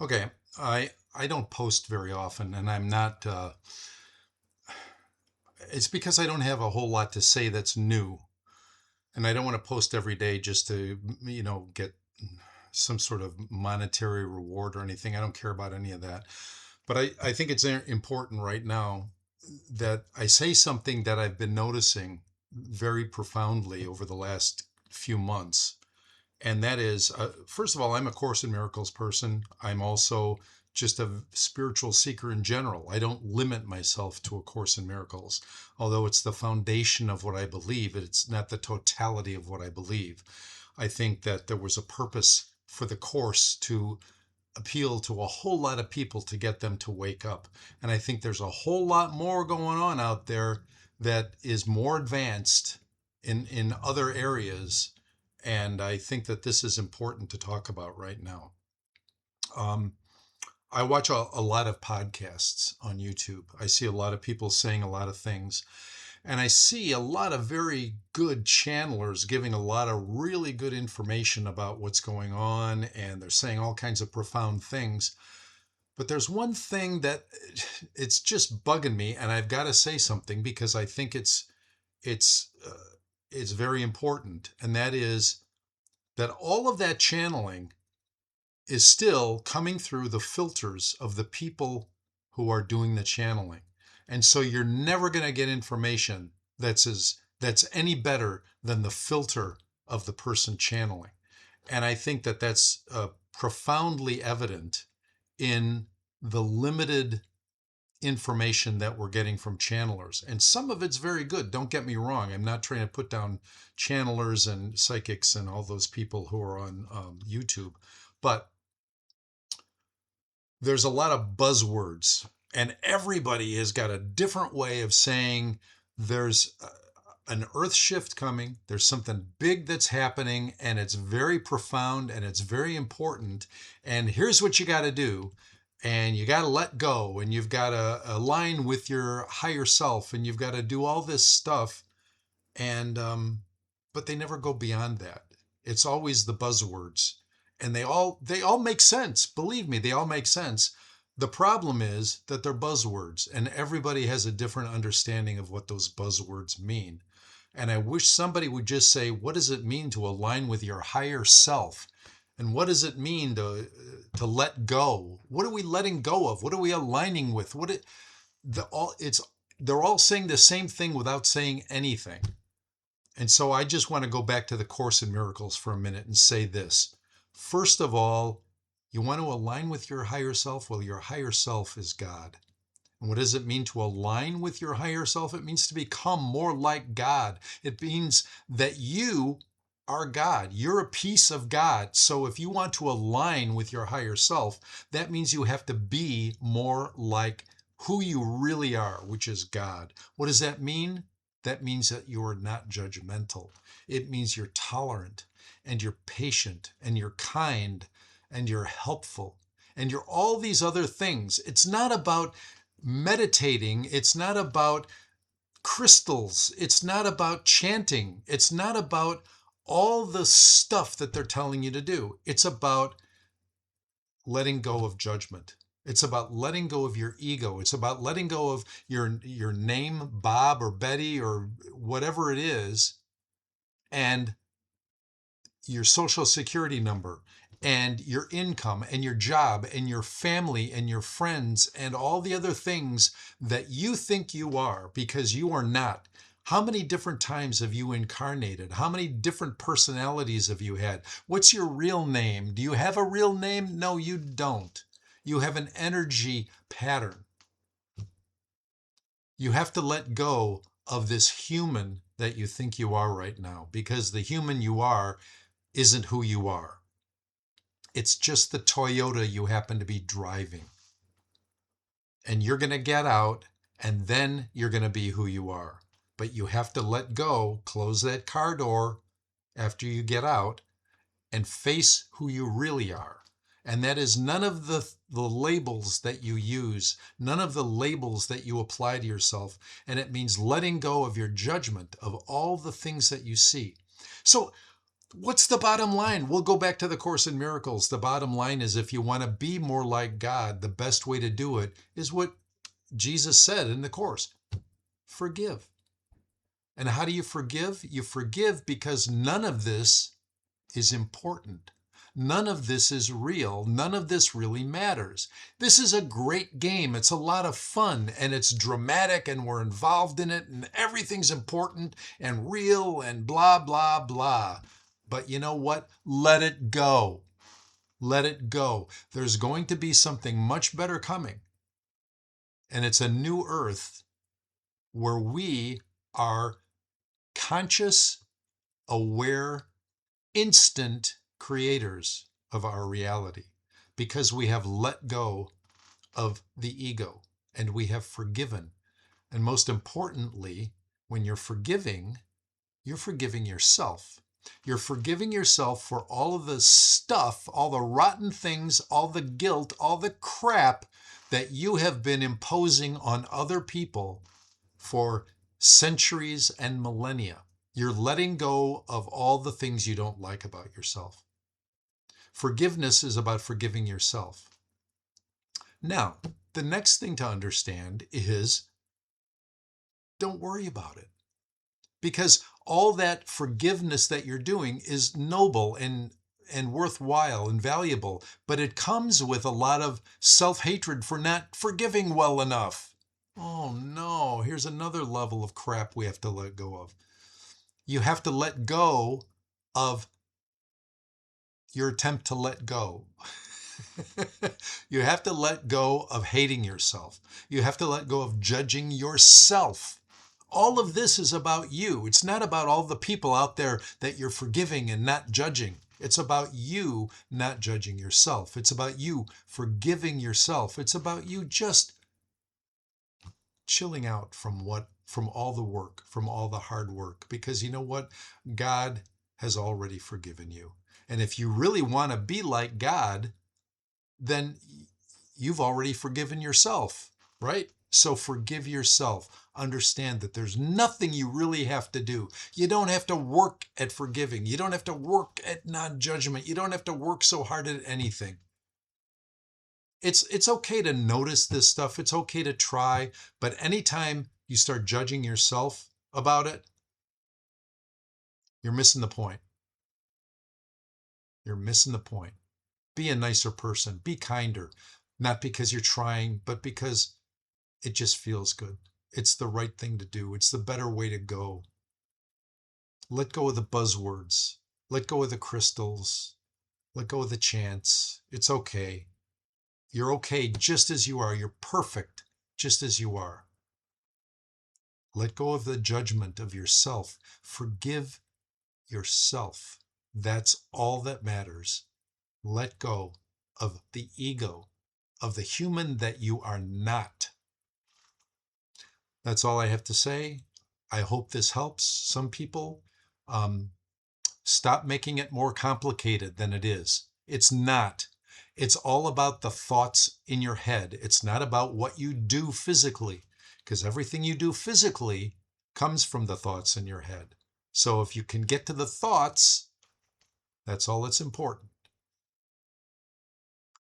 Okay, I don't post very often, and I'm not. It's because I don't have a whole lot to say that's new, and I don't want to post every day just to get some sort of monetary reward or anything. I don't care about any of that. But I think it's important right now that I say something that I've been noticing very profoundly over the last few months. And that is, first of all, I'm a Course in Miracles person. I'm also just a spiritual seeker in general. I don't limit myself to A Course in Miracles, although it's the foundation of what I believe. It's not the totality of what I believe. I think that there was a purpose for the Course to appeal to a whole lot of people to get them to wake up. And I think there's a whole lot more going on out there that is more advanced in other areas. And I think that this is important to talk about right now. Um, I watch a lot of podcasts on YouTube. I see a lot of people saying a lot of things. And I see a lot of very good channelers giving a lot of really good information about what's going on. And they're saying all kinds of profound things. But there's one thing that it's just bugging me, and I've got to say something because I think it's it's very important, and that is that all of that channeling is still coming through the filters of the people who are doing the channeling. And so you're never going to get information that's any better than the filter of the person channeling. And I think that that's profoundly evident in the limited information that we're getting from channelers. And some of it's very good. Don't get me wrong. I'm not trying to put down channelers and psychics and all those people who are on YouTube. But there's a lot of buzzwords, and everybody has got a different way of saying there's an earth shift coming, there's something big that's happening, and it's very profound and it's very important, and here's what you got to do, and you got to let go, and you've got to align with your higher self, and you've got to do all this stuff. And but they never go beyond that. It's always the buzzwords, and they all make sense. Believe me, they all make sense. The problem is that they're buzzwords, and everybody has a different understanding of what those buzzwords mean. And I wish somebody would just say, what does it mean to align with your higher self? And what does it mean to let go? What are we letting go of? What are we aligning with? They're all saying the same thing without saying anything. And so I just want to go back to the Course in Miracles for a minute and say this. First of all, you want to align with your higher self? Well, your higher self is God. And what does it mean to align with your higher self? It means to become more like God. It means that you are God. You're a piece of God. So if you want to align with your higher self, that means you have to be more like who you really are, which is God. What does that mean? That means that you are not judgmental. It means you're tolerant and you're patient and you're kind and you're helpful and you're all these other things. It's not about meditating. It's not about crystals. It's not about chanting. It's not about all the stuff that they're telling you to do. It's about letting go of judgment. It's about letting go of your ego. It's about letting go of your name, Bob or Betty or whatever it is, and your social security number and your income and your job and your family and your friends and all the other things that you think you are, because you are not. How many different times have you incarnated? How many different personalities have you had? What's your real name? Do you have a real name? No, you don't. You have an energy pattern. You have to let go of this human that you think you are right now, because the human you are isn't who you are. It's just the Toyota you happen to be driving. And you're going to get out, and then you're going to be who you are. But you have to let go, close that car door after you get out, and face who you really are. And that is none of the labels that you use, none of the labels that you apply to yourself. And it means letting go of your judgment of all the things that you see. So What's the bottom line? We'll go back to the Course in Miracles. The bottom line is, if you want to be more like God, the best way to do it is what Jesus said in the Course: forgive. And how do you forgive? You forgive because none of this is important. None of this is real. None of this really matters. This is a great game. It's a lot of fun and it's dramatic and we're involved in it and everything's important and real and blah, blah, blah. But you know what? Let it go. Let it go. There's going to be something much better coming. And it's a new earth where we are conscious, aware, instant creators of our reality because we have let go of the ego and we have forgiven. And most importantly, when you're forgiving yourself. You're forgiving yourself for all of the stuff, all the rotten things, all the guilt, all the crap that you have been imposing on other people for centuries and millennia. You're letting go of all the things you don't like about yourself. Forgiveness is about forgiving yourself. Now, the next thing to understand is don't worry about it. Because all that forgiveness that you're doing is noble and worthwhile and valuable, but it comes with a lot of self-hatred for not forgiving well enough. Oh no, here's another level of crap we have to let go of. You have to let go of your attempt to let go. You have to let go of hating yourself. You have to let go of judging yourself. All of this is about you. It's not about all the people out there that you're forgiving and not judging. It's about you not judging yourself. It's about you forgiving yourself. It's about you just chilling out from all the work, from all the hard work, because you know what? God has already forgiven you. And if you really want to be like God, then you've already forgiven yourself, right? So forgive yourself. Understand that there's nothing you really have to do. You don't have to work at forgiving. You don't have to work at non-judgment. You don't have to work so hard at anything. It's okay to notice this stuff. It's okay to try, but anytime you start judging yourself about it, you're missing the point. You're missing the point. Be a nicer person. Be kinder. Not because you're trying, but because it just feels good. It's the right thing to do. It's the better way to go. Let go of the buzzwords. Let go of the crystals. Let go of the chants. It's okay. You're okay just as you are. You're perfect just as you are. Let go of the judgment of yourself. Forgive yourself. That's all that matters. Let go of the ego, of the human that you are not. That's all I have to say. I hope this helps some people. Stop making it more complicated than it is. It's not. It's all about the thoughts in your head. It's not about what you do physically, because everything you do physically comes from the thoughts in your head. So if you can get to the thoughts, that's all that's important.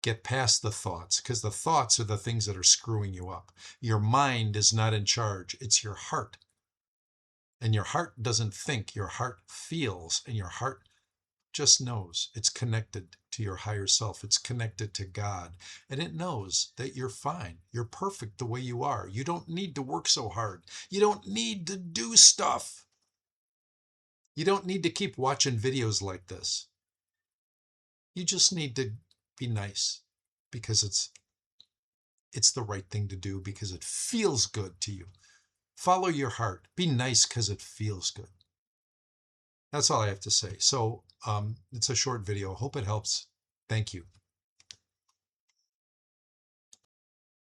Get past the thoughts, because the thoughts are the things that are screwing you up. Your mind is not in charge. It's your heart. And your heart doesn't think. Your heart feels, and your heart just knows. It's connected to your higher self. It's connected to God. And it knows that you're fine. You're perfect the way you are. You don't need to work so hard. You don't need to do stuff. You don't need to keep watching videos like this. You just need to be nice because it's the right thing to do, because it feels good to you. Follow your heart. Be nice because it feels good. That's all I have to say. So it's a short video. Hope it helps. Thank you.